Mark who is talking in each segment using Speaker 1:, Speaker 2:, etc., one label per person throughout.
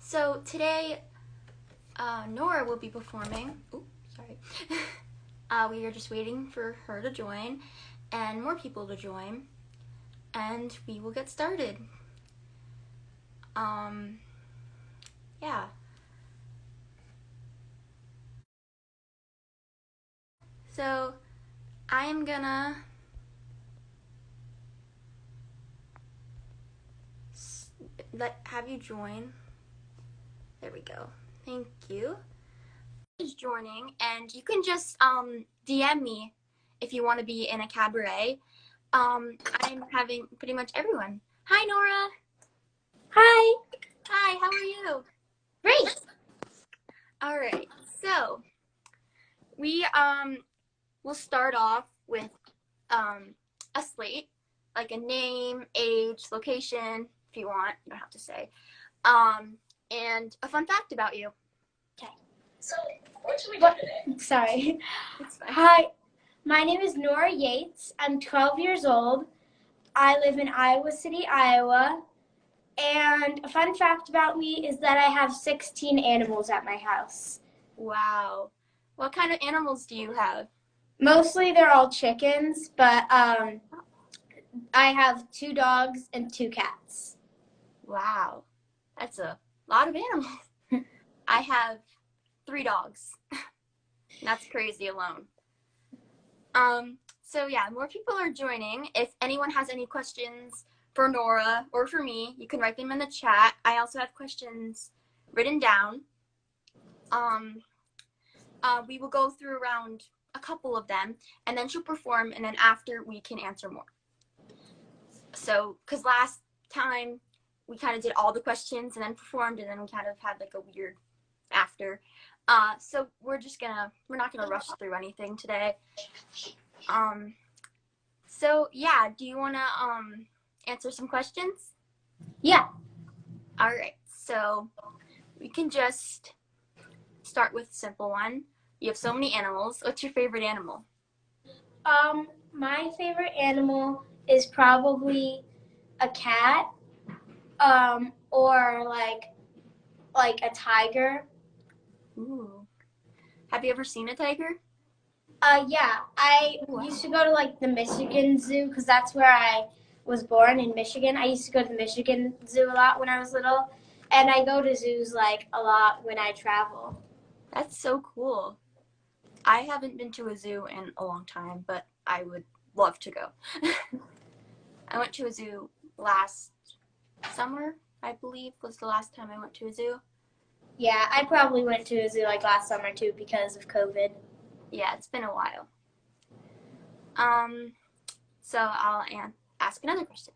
Speaker 1: So today, Nora will be performing. Oops, sorry. We are just waiting for her to join and more people to join, and we will get started. Yeah. So I am gonna have you join. There we go. Thank you. Is joining, and you can just DM me if you want to be in a cabaret. I'm having pretty much everyone. Hi, Nora.
Speaker 2: Hi.
Speaker 1: Hi, how are you?
Speaker 2: Great.
Speaker 1: All right, so we will start off with a slate, like a name, age, location, if you want. You don't have to say. And a fun fact about you.
Speaker 2: Okay. So, what should we do today? Sorry.
Speaker 1: It's fine.
Speaker 2: Hi. My name is Nora Yates. I'm 12 years old. I live in Iowa City, Iowa. And a fun fact about me is that I have 16 animals at my house.
Speaker 1: Wow. What kind of animals do you have?
Speaker 2: Mostly they're all chickens, but I have 2 dogs and 2 cats.
Speaker 1: Wow. That's a lot of animals. I have 3 dogs. That's crazy alone. So yeah, more people are joining. If anyone has any questions for Nora or for me, you can write them in the chat. I also have questions written down. We will go through around a couple of them, and then she'll perform, and then after we can answer more. So, because last time we kind of did all the questions and then performed, and then we kind of had like a weird after. So we're not gonna rush through anything today. So yeah, do you wanna answer some questions?
Speaker 2: Yeah.
Speaker 1: All right, so we can just start with a simple one. You have so many animals. What's your favorite animal?
Speaker 2: My favorite animal is probably a cat, or like a tiger.
Speaker 1: Ooh. Have you ever seen a tiger?
Speaker 2: Yeah, I used to go to like the Michigan Zoo because that's where I was born, in Michigan. I used to go to the Michigan Zoo a lot when I was little, and I go to zoos like a lot when I travel.
Speaker 1: That's so cool. I haven't been to a zoo in a long time, but I would love to go. I went to a zoo last summer, I believe, was the last time I went to a zoo.
Speaker 2: Yeah, I probably went to a zoo like last summer too because of COVID.
Speaker 1: Yeah, it's been a while. So I'll ask another question.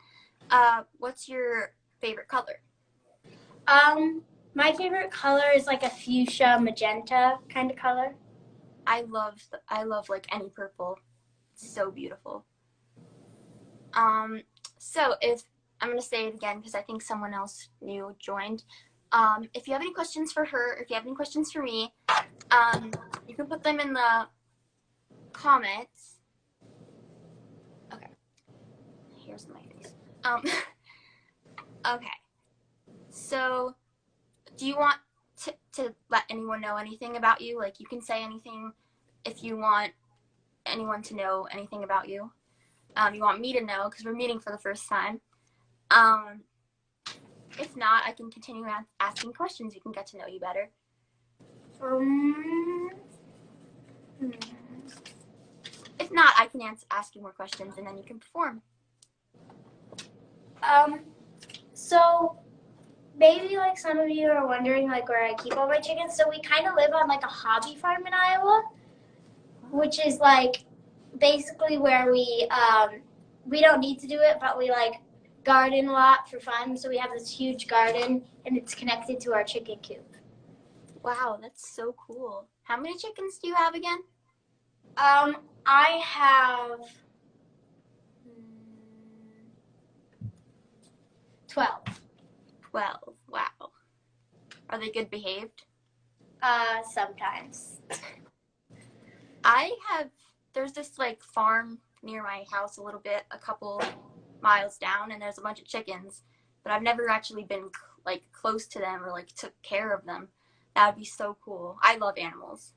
Speaker 1: What's your favorite color?
Speaker 2: My favorite color is like a fuchsia magenta kind of color.
Speaker 1: I love like any purple. It's so beautiful. So if I'm gonna say it again because I think someone else new joined. If you have any questions for her, if you have any questions for me, you can put them in the comments. Okay. Here's my face. Okay. So, do you want to let anyone know anything about you? Like, you can say anything if you want anyone to know anything about you. You want me to know because we're meeting for the first time. If not, I can continue asking questions. You can get to know you better. If not, I can ask you more questions and then you can perform.
Speaker 2: So maybe like some of you are wondering like where I keep all my chickens. So we kind of live on like a hobby farm in Iowa, which is like basically where we don't need to do it, but we like garden a lot for fun. So we have this huge garden and it's connected to our chicken coop.
Speaker 1: Wow, that's so cool. How many chickens do you have again?
Speaker 2: I have 12.
Speaker 1: 12. Wow. Are they good behaved?
Speaker 2: Sometimes.
Speaker 1: There's this like farm near my house a little bit, a couple miles down, and there's a bunch of chickens, but I've never actually been like close to them or like took care of them. That would be so cool. I love animals.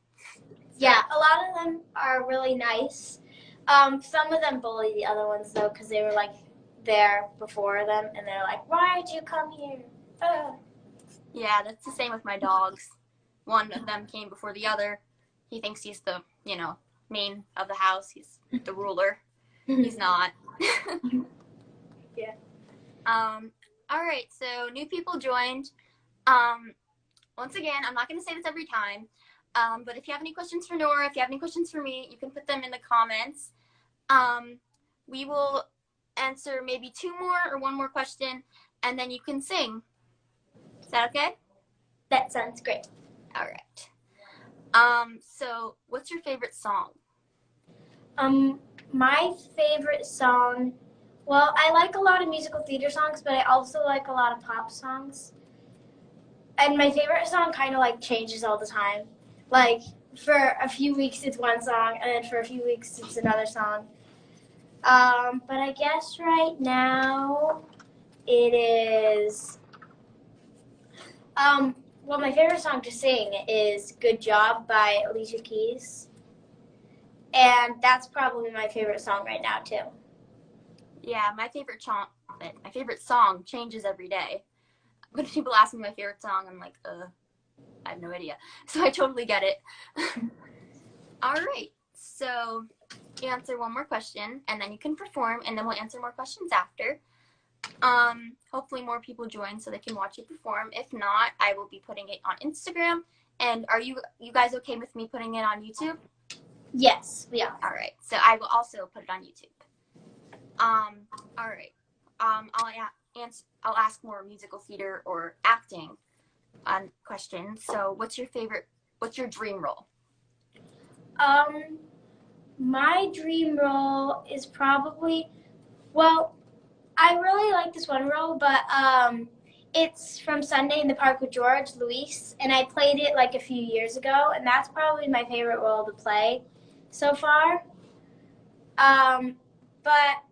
Speaker 2: Yeah, a lot of them are really nice. Some of them bully the other ones though, because they were like there before them, and they're like, "Why did you come here?"
Speaker 1: Yeah, that's the same with my dogs. One of them came before the other. He thinks he's the, main of the house. He's the ruler. He's not.
Speaker 2: Yeah.
Speaker 1: All right, so new people joined. Once again, I'm not going to say this every time, but if you have any questions for Nora, if you have any questions for me, you can put them in the comments. We will answer maybe 2 more or 1 more question, and then you can sing. Is that okay?
Speaker 2: That sounds great.
Speaker 1: All right. So what's your favorite song?
Speaker 2: My favorite song, well, I like a lot of musical theater songs, but I also like a lot of pop songs. And my favorite song kind of like changes all the time. Like for a few weeks it's one song, and then for a few weeks it's another song. But I guess right now it is, well, my favorite song to sing is Good Job by Alicia Keys. And that's probably my favorite song right now too.
Speaker 1: Yeah, my favorite song changes every day. When people ask me my favorite song, I'm like, I have no idea. So I totally get it. All right. So you answer 1 more question, and then you can perform, and then we'll answer more questions after. Hopefully more people join so they can watch you perform. If not, I will be putting it on Instagram. And are you guys okay with me putting it on YouTube?
Speaker 2: Yes, we are.
Speaker 1: All right. So I will also put it on YouTube. All right. I'll ask more musical theater or acting questions. So what's your dream role?
Speaker 2: My dream role is probably, well, I really like this one role, but it's from Sunday in the Park with George, Luis, and I played it like a few years ago, and that's probably my favorite role to play so far. But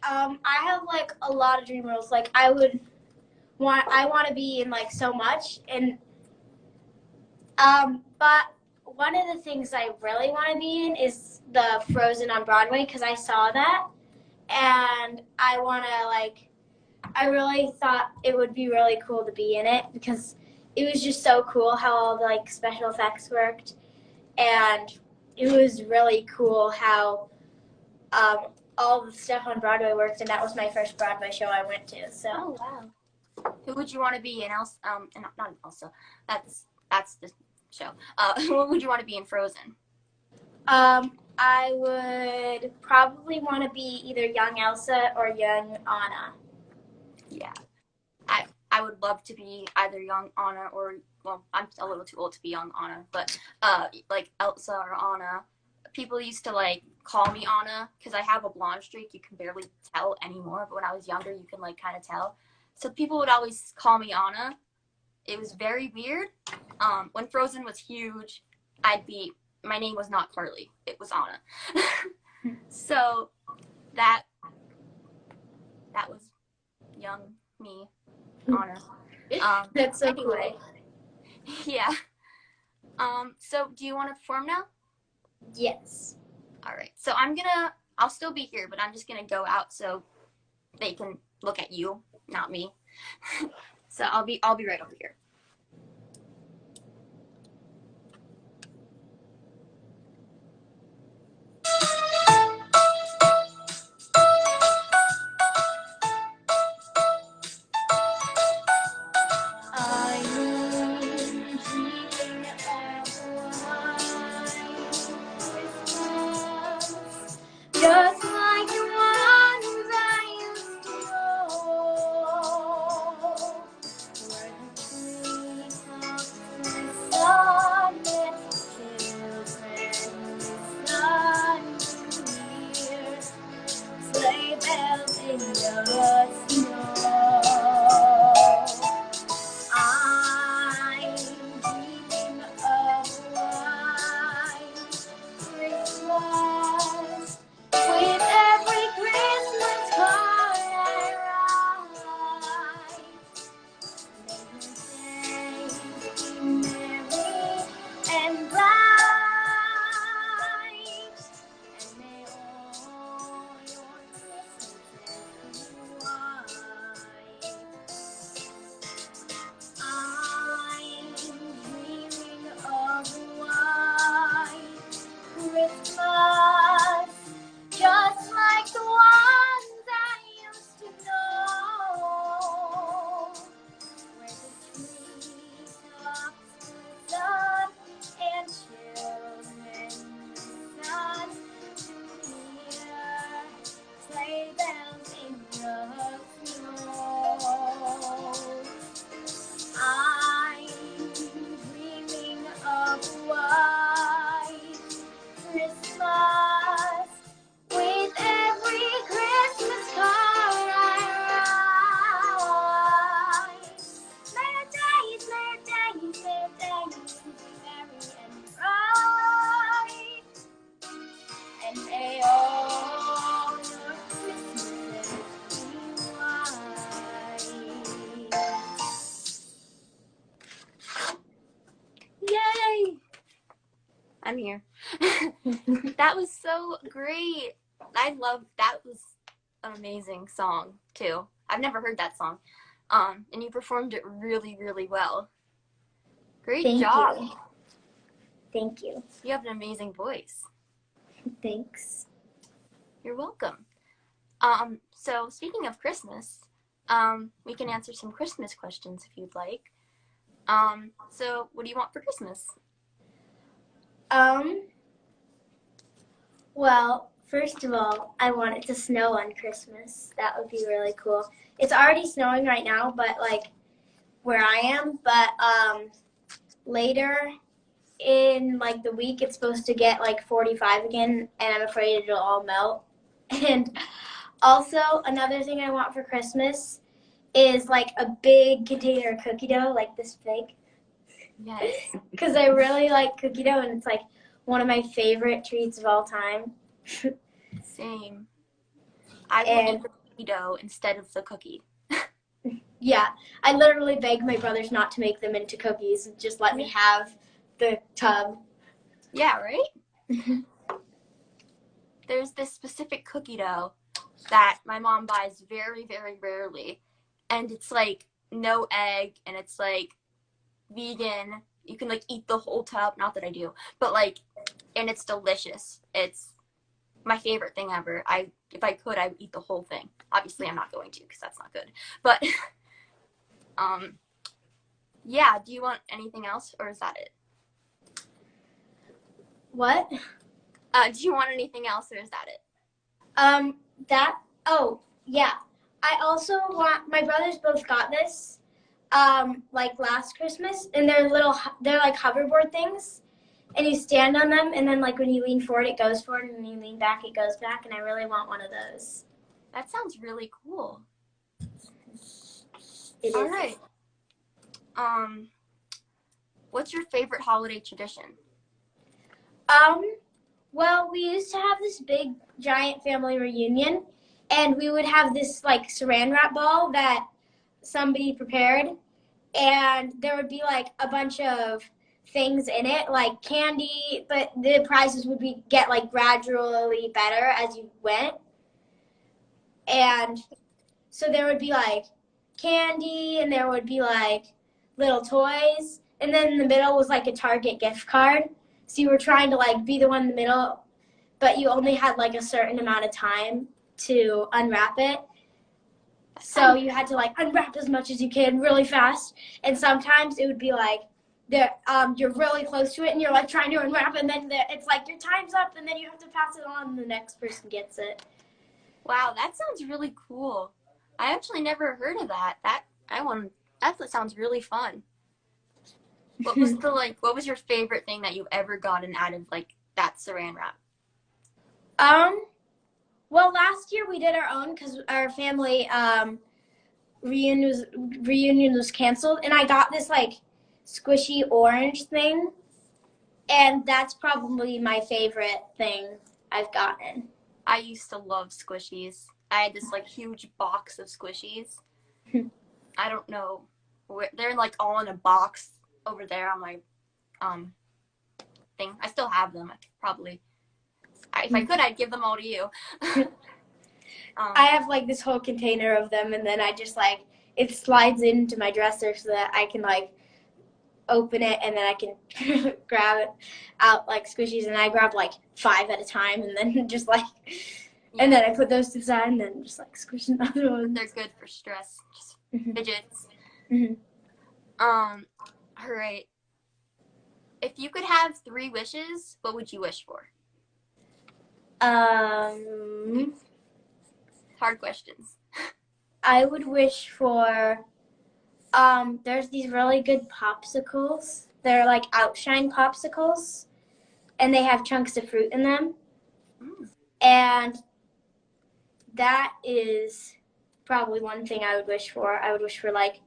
Speaker 2: I have like a lot of dream roles. Like I want to be in like so much, and but one of the things I really want to be in is the Frozen on Broadway, because I saw that, and I really thought it would be really cool to be in it, because it was just so cool how all the like special effects worked, and it was really cool how all the stuff on Broadway worked, and that was my first Broadway show I went to. So.
Speaker 1: Oh wow! Who would you want to be in Elsa? Not Elsa. That's the show. What would you want to be in Frozen?
Speaker 2: I would probably want to be either young Elsa or young Anna.
Speaker 1: Yeah, I would love to be either young Anna or, well, I'm a little too old to be young Anna, but like Elsa or Anna. People used to like call me Anna because I have a blonde streak. You can barely tell anymore, but when I was younger, you can like kind of tell. So people would always call me Anna. It was very weird. When Frozen was huge, my name was not Carly. It was Anna. So that was young me, Anna.
Speaker 2: That's so
Speaker 1: anyway,
Speaker 2: cool.
Speaker 1: Yeah. So do you want to perform now?
Speaker 2: Yes.
Speaker 1: All right. So I'll still be here, but I'm just gonna go out so they can look at you, not me. So I'll be right over here.
Speaker 2: Just like the ones I used to know, where the treetops and sun met children, sun clear, sleigh bells in the snow. I'm dreaming of a white Christmas with May all your Christmases be white.
Speaker 1: Yay! I'm here. That was so great. I love that. Was an amazing song too. I've never heard that song. And you performed it really, really well. Great job.
Speaker 2: You. Thank you.
Speaker 1: You have an amazing voice.
Speaker 2: Thanks.
Speaker 1: You're welcome. So speaking of Christmas, we can answer some Christmas questions if you'd like. So what do you want for Christmas?
Speaker 2: Well, first of all, I want it to snow on Christmas. That would be really cool. It's already snowing right now, but like where I am, but later in like the week it's supposed to get like 45 again, and I'm afraid it'll all melt. And also another thing I want for Christmas is like a big container of cookie dough, like this big.
Speaker 1: Yes.
Speaker 2: Because I really like cookie dough, and it's like one of my favorite treats of all time.
Speaker 1: Same. I will eat the cookie dough instead of the cookie.
Speaker 2: Yeah, I literally beg my brothers not to make them into cookies and just let me have the tub.
Speaker 1: Yeah, right? There's this specific cookie dough that my mom buys very, very rarely. And it's like no egg, and it's like vegan. You can like eat the whole tub. Not that I do, but like, and it's delicious. It's my favorite thing ever. If I could, I would eat the whole thing. Obviously, I'm not going to because that's not good. But yeah. Do you want anything else, or is that it?
Speaker 2: What?
Speaker 1: Do you want anything else, or is that it?
Speaker 2: Oh, yeah. I also want, my brothers both got this, like last Christmas, and they're like hoverboard things, and you stand on them, and then like when you lean forward, it goes forward, and when you lean back, it goes back, and I really want one of those.
Speaker 1: That sounds really cool.
Speaker 2: It
Speaker 1: All
Speaker 2: is.
Speaker 1: right. What's your favorite holiday tradition?
Speaker 2: Well, we used to have this big, giant family reunion, and we would have this like saran wrap ball that somebody prepared, and there would be like a bunch of things in it, like candy, but the prizes would get like gradually better as you went. And so there would be like candy, and there would be like little toys, and then in the middle was like a Target gift card. So you were trying to like be the one in the middle, but you only had like a certain amount of time to unwrap it. So you had to like unwrap as much as you can really fast. And sometimes it would be like you're really close to it, and you're like trying to unwrap, and then it's like your time's up, and then you have to pass it on, and the next person gets it.
Speaker 1: Wow, that sounds really cool. I actually never heard of that. That sounds really fun. What was your favorite thing that you've ever gotten out of like that saran wrap?
Speaker 2: Well, last year we did our own because our family reunion was canceled, and I got this like squishy orange thing, and that's probably my favorite thing I've gotten.
Speaker 1: I used to love squishies. I had this like huge box of squishies. I don't know where they're like all in a box over there on my thing. I still have them. If I could, I'd give them all to you.
Speaker 2: I have like this whole container of them, and then I just like it slides into my dresser so that I can like open it, and then I can grab it out like squishies, and I grab like 5 at a time, and then just like and then I put those to the side, and then just like squish another one.
Speaker 1: They're good for stress, just fidgets. All right. If you could have 3 wishes, what would you wish for? Hard questions.
Speaker 2: I would wish for, there's these really good popsicles. They're like Outshine popsicles, and they have chunks of fruit in them. And that is probably one thing I would wish for. I would wish for like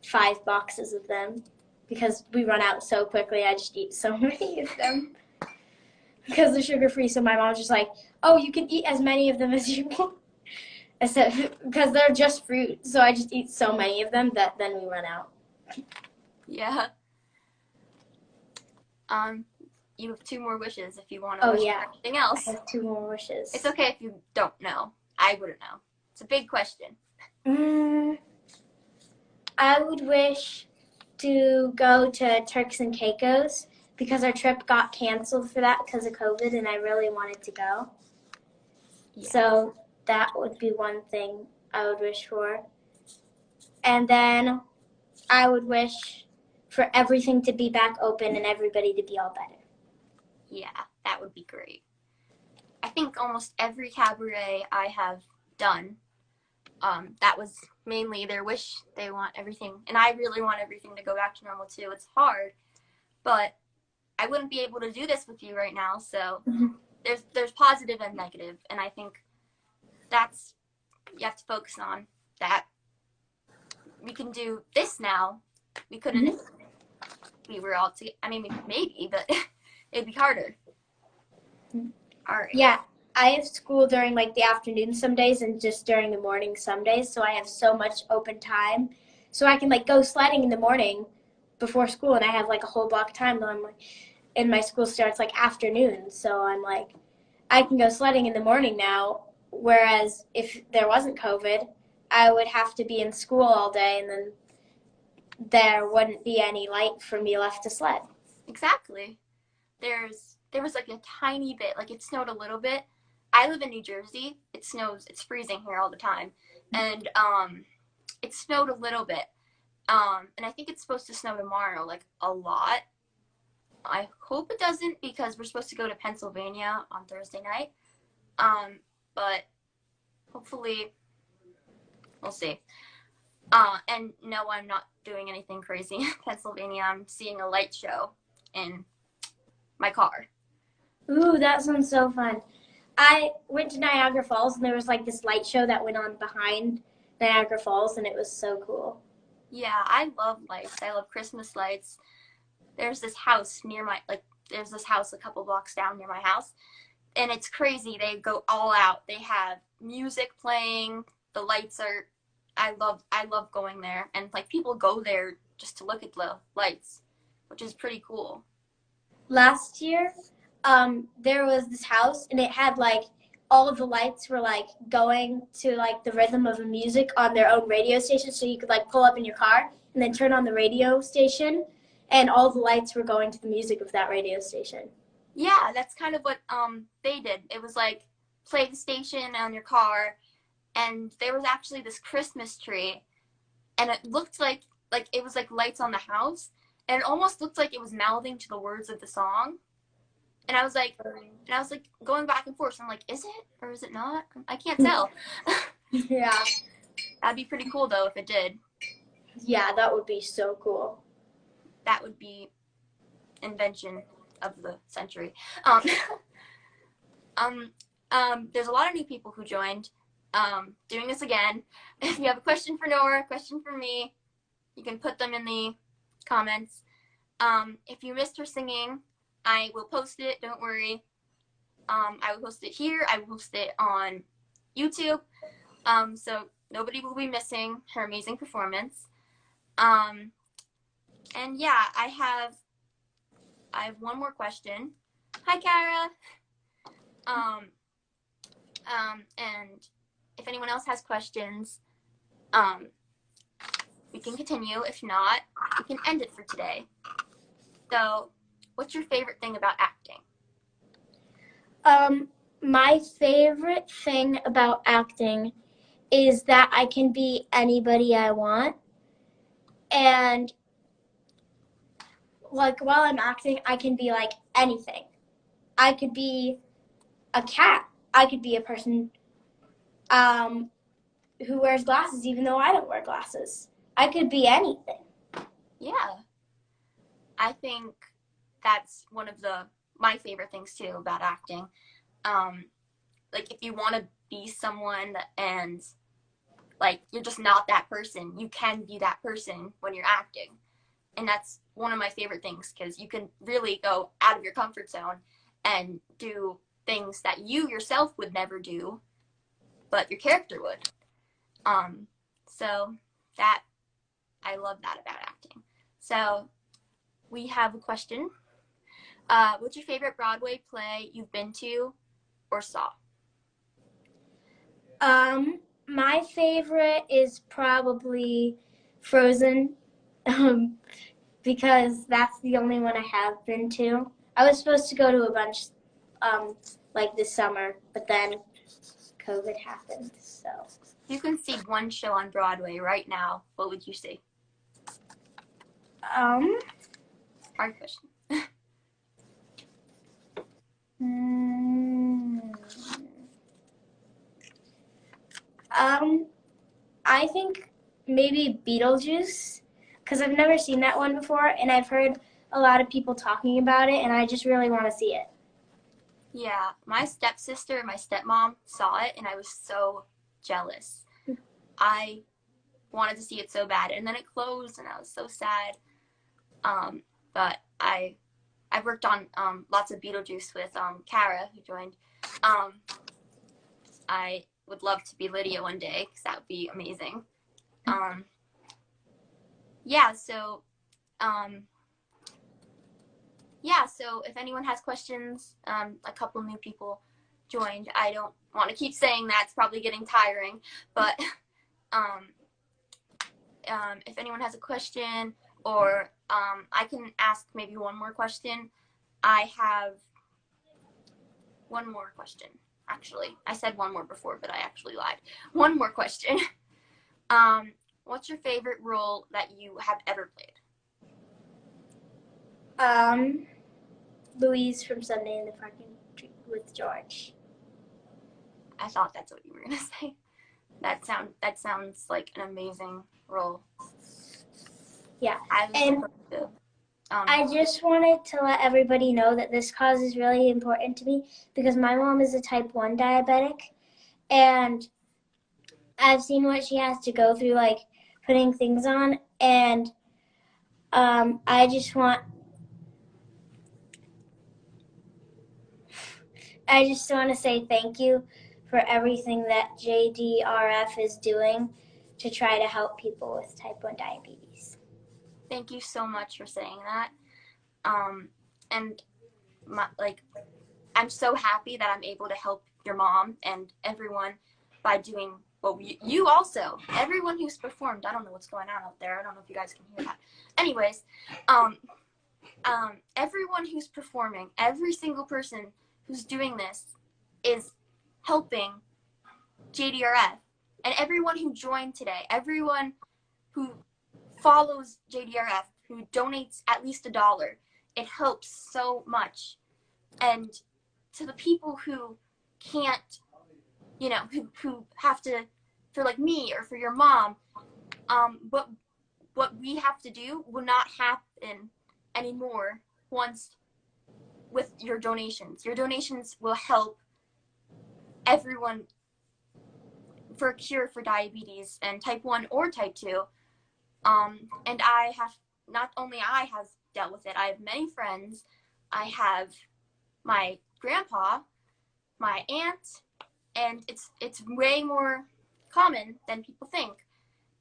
Speaker 2: 5 boxes of them because we run out so quickly. I just eat so many of them. because they're sugar-free. So my mom's just like, oh, you can eat as many of them as you want. Because they're just fruit. So I just eat so many of them that then we run out.
Speaker 1: Yeah. You have 2 more wishes if you want to
Speaker 2: Oh,
Speaker 1: wish
Speaker 2: yeah.
Speaker 1: for anything else.
Speaker 2: I have 2 more wishes.
Speaker 1: It's okay if you don't know. I wouldn't know. It's a big question.
Speaker 2: I would wish to go to Turks and Caicos because our trip got canceled for that because of COVID, and I really wanted to go. Yeah. So that would be one thing I would wish for. And then I would wish for everything to be back open and everybody to be all better.
Speaker 1: Yeah, that would be great. I think almost every cabaret I have done, that was mainly their wish. They want everything, and I really want everything to go back to normal too. It's hard, but I wouldn't be able to do this with you right now, so there's positive and negative, and I think that's, you have to focus on that. We can do this now. We couldn't if we were all together. I mean, maybe, but it'd be harder. All right.
Speaker 2: Yeah, I have school during like the afternoon some days and just during the morning some days, so I have so much open time. So I can like go sledding in the morning before school, and I have like a whole block of time. Though I'm like, and my school starts like afternoon, so I'm like, I can go sledding in the morning now. Whereas if there wasn't COVID, I would have to be in school all day, and then there wouldn't be any light for me left to sled.
Speaker 1: Exactly. There was like a tiny bit, like it snowed a little bit. I live in New Jersey. It snows, it's freezing here all the time. And it snowed a little bit. And I think it's supposed to snow tomorrow, like a lot. I hope it doesn't because we're supposed to go to Pennsylvania on Thursday night. But hopefully we'll see. And no, I'm not doing anything crazy in Pennsylvania. I'm seeing a light show in my car.
Speaker 2: Ooh, that sounds so fun. I went to Niagara Falls, and there was like this light show that went on behind Niagara Falls, and it was so cool.
Speaker 1: Yeah, I love lights. I love Christmas lights. There's this house there's this house a couple blocks down near my house, and it's crazy. They go all out. They have music playing. The lights are, I love going there, and like people go there just to look at the lights, which is pretty cool.
Speaker 2: Last year, there was this house, and it had like all of the lights were like going to like the rhythm of the music on their own radio station, so you could like pull up in your car and then turn on the radio station, and all the lights were going to the music of that radio station.
Speaker 1: Yeah, that's kind of what they did. It was like play the station on your car, and there was actually this Christmas tree, and it looked like it was like lights on the house, and it almost looked like it was mouthing to the words of the song. And I was like going back and forth. So I'm like, is it or is it not? I can't tell.
Speaker 2: Yeah.
Speaker 1: That'd be pretty cool though if it did.
Speaker 2: Yeah, that would be so cool.
Speaker 1: That would be invention of the century. There's a lot of new people who joined. Doing this again. If you have a question for Nora, a question for me, you can put them in the comments. If you missed her singing, I will post it. Don't worry. I will post it here. I will post it on YouTube. So nobody will be missing her amazing performance. And yeah, I have one more question. Hi, Kara. And if anyone else has questions, we can continue. If not, we can end it for today. So, what's your favorite thing about acting?
Speaker 2: My favorite thing about acting is that I can be anybody I want. And like while I'm acting, I can be like anything. I could be a cat. I could be a person who wears glasses even though I don't wear glasses. I could be anything.
Speaker 1: Yeah. I think that's one of my favorite things too about acting. Like if you want to be someone and like you're just not that person, you can be that person when you're acting. And that's one of my favorite things because you can really go out of your comfort zone and do things that you yourself would never do, but your character would. So that, I love that about acting. So we have a question. What's your favorite Broadway play you've been to or saw?
Speaker 2: My favorite is probably Frozen, because that's the only one I have been to. I was supposed to go to a bunch, like this summer, but then COVID happened, so.
Speaker 1: If you can see one show on Broadway right now, what would you see? Hard question.
Speaker 2: I think maybe Beetlejuice, because I've never seen that one before, and I've heard a lot of people talking about it, and I just really want to see it.
Speaker 1: Yeah, my stepsister and my stepmom saw it, and I was so jealous. I wanted to see it so bad, and then it closed, and I was so sad. But I've worked on lots of Beetlejuice with Kara, who joined. I would love to be Lydia one day, because that would be amazing. So if anyone has questions, a couple new people joined. I don't want to keep saying that. It's probably getting tiring. But if anyone has a question, or I can ask maybe one more question. I have one more question, actually. I said one more before, but I actually lied. One more question. What's your favorite role that you have ever played?
Speaker 2: Louise from Sunday in the Park with George.
Speaker 1: I thought that's what you were gonna say. That sounds like an amazing role.
Speaker 2: Yeah, I just wanted to let everybody know that this cause is really important to me, because my mom is a type 1 diabetic, and I've seen what she has to go through, like putting things on, and I just want to say thank you for everything that JDRF is doing to try to help people with type 1 diabetes.
Speaker 1: Thank you so much for saying that. And I'm so happy that I'm able to help your mom and everyone by doing you also, everyone who's performed. I don't know what's going on out there. I don't know if you guys can hear that. Anyways, everyone who's performing, every single person who's doing this is helping JDRF. And everyone who joined today, everyone who follows JDRF, who donates at least $1, it helps so much. And to the people who can't, who have to, for like me or for your mom, what we have to do will not happen anymore once with your donations. Your donations will help everyone for a cure for diabetes and type 1 or type 2. And I have dealt with it. I have many friends. I have my grandpa, my aunt, and it's way more common than people think.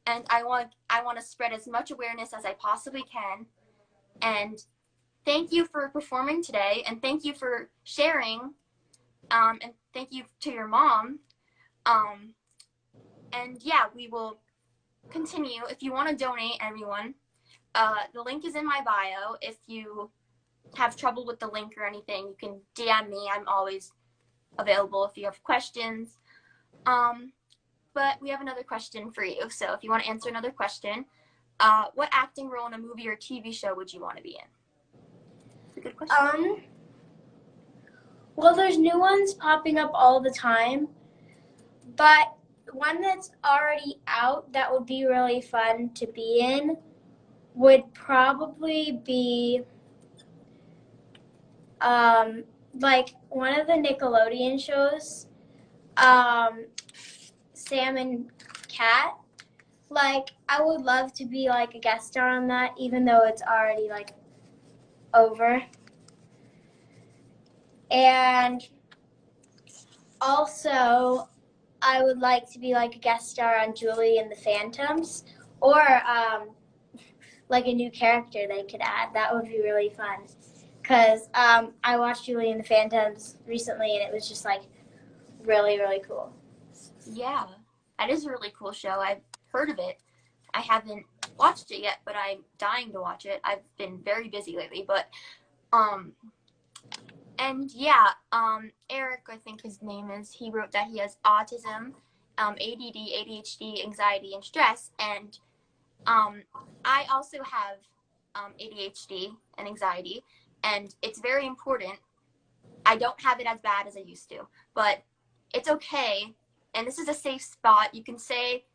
Speaker 1: And I want to spread as much awareness as I possibly can. And thank you for performing today, and thank you for sharing, and thank you to your mom. And yeah, we will continue. If you want to donate, everyone, the link is in my bio. If you have trouble with the link or anything, you can DM me. I'm always available if you have questions. But we have another question for you. So if you want to answer another question, what acting role in a movie or TV show would you want to be in? It's a good question.
Speaker 2: Well, there's new ones popping up all the time, but one that's already out that would be really fun to be in would probably be like one of the Nickelodeon shows, Sam and Cat. Like, I would love to be like a guest star on that, even though it's already like over. And also, I would like to be like a guest star on Julie and the Phantoms, or like a new character they could add. That would be really fun. Because I watched Julie and the Phantoms recently, and it was just like really, really cool.
Speaker 1: Yeah, that is a really cool show. I've heard of it. I haven't watched it yet, but I'm dying to watch it. I've been very busy lately, but um and yeah, Eric, I think his name is, he wrote that he has autism, ADD, ADHD, anxiety, and stress. And I also have ADHD and anxiety, and it's very important. I don't have it as bad as I used to, but it's okay. And this is a safe spot. You can say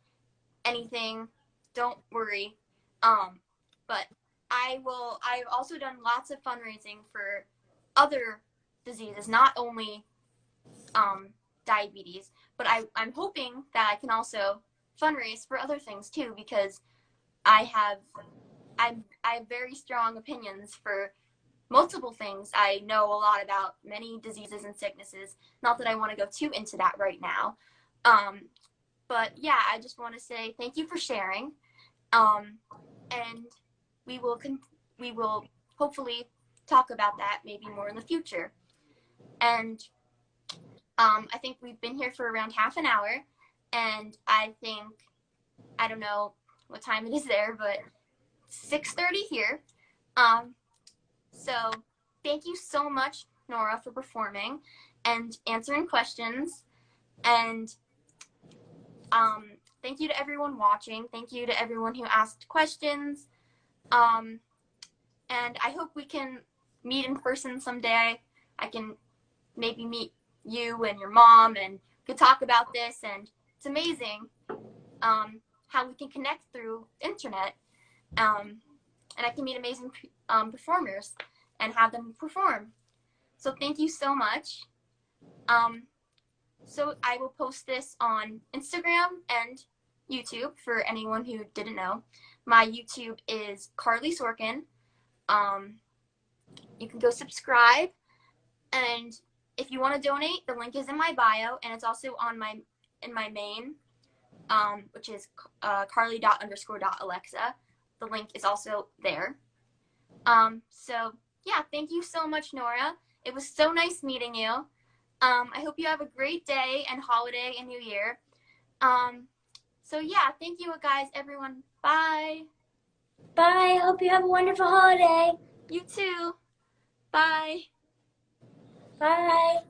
Speaker 1: anything. Don't worry. But I've also done lots of fundraising for other diseases, not only diabetes, but I'm hoping that I can also fundraise for other things too, because I have I have very strong opinions for multiple things. I know a lot about many diseases and sicknesses. Not that I want to go too into that right now. Um, but yeah, I just want to say thank you for sharing. And we will we will hopefully talk about that maybe more in the future. And I think we've been here for around half an hour, and I think, I don't know what time it is there, but 6:30 here. Um, so thank you so much, Nora, for performing and answering questions. And thank you to everyone watching. Thank you to everyone who asked questions. And I hope we can meet in person someday. I can maybe meet you and your mom, and we could talk about this. And it's amazing how we can connect through internet. And I can meet amazing performers and have them perform. So thank you so much. So I will post this on Instagram and YouTube for anyone who didn't know. My YouTube is Carly Sorkin. You can go subscribe, and if you want to donate, the link is in my bio, and it's also on my main, which is carly._.alexa. The link is also there. So yeah, thank you so much, Nora. It was so nice meeting you. I hope you have a great day and holiday and New Year. So yeah, thank you guys, everyone. Bye.
Speaker 2: Bye. Hope you have a wonderful holiday.
Speaker 1: You too. Bye.
Speaker 2: Bye.